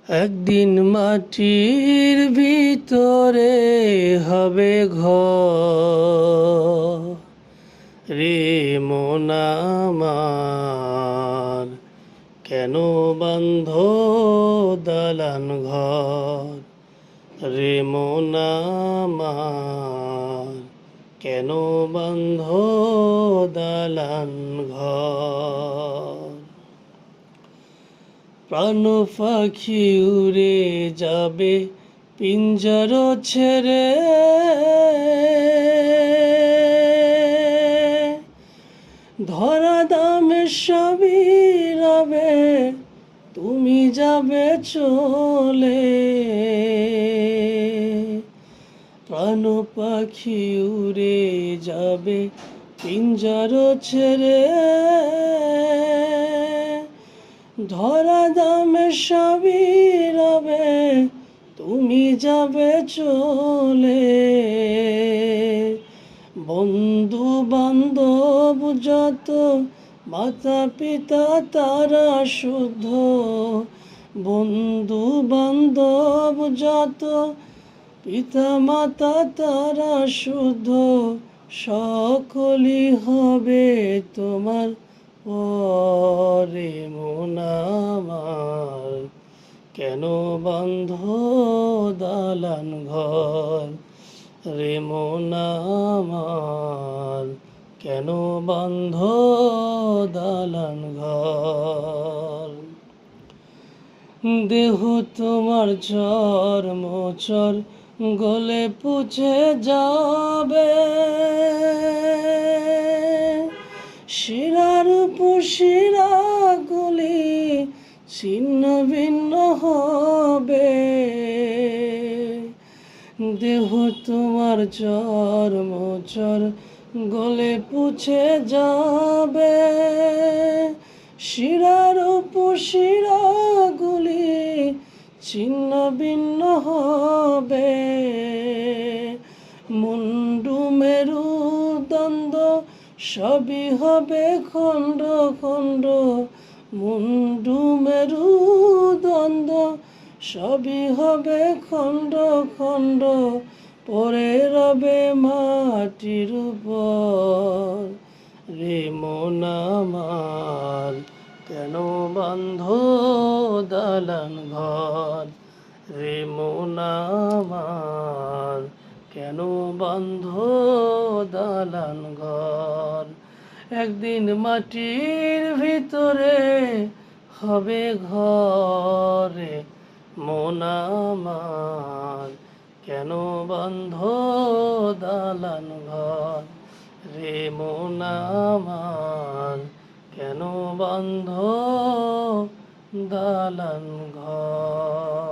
একদিন মাটির ভিতরে হবে ঘর রে মন আমার, কেন বান্ধ দালান ঘর রে মন আমার, কেন বান্ধ দালান ঘর। প্রাণ পাখি উড়ে যাবে পিঞ্জর ছেড়ে, ধরা দামে সবই রবে, তুমি যাবে চলে। প্রাণ পাখি উড়ে যাবে পিঞ্জর ছেড়ে, ধরা দামে সবই রবে, তুমি যাবে চলে। বন্ধু বান্ধব যত, মাতা পিতা তারা শুদ্ধ, বন্ধু বান্ধব যত, পিতা মাতা তারা শুদ্ধ, সকলই হবে তোমার পরে মন আমার, কেন বান্ধ দালান ঘর রে মন আমার, কেন বান্ধ দালান ঘর। দেহ তোমার চর মোচর গলে পুছে যাবে, শিরার উপশিরা গুলি ছিন্ন ভিন্ন হবে। দেহ তোমার চর মোচর গলে পুছে যাবে, শিরার উপশিরা গুলি ছিন্ন ভিন্ন হবে। মুন্ডু মেরু দ্বন্দ্ব সবই হবে খণ্ড খণ্ড, মুন্ডু মেরু দ্বন্দ্ব সবই হবে খণ্ড খণ্ড, পরে রবে মাটির উপর রে মন আমার, কেন বান্ধ দালান ঘর রে মন আমার, কেন বান্ধ দালান ঘর। একদিন মাটির ভিতরে হবে ঘরে মন আমার, কেন বান্ধ দালান ঘর রে মন আমার, কেন বান্ধ দালান ঘর।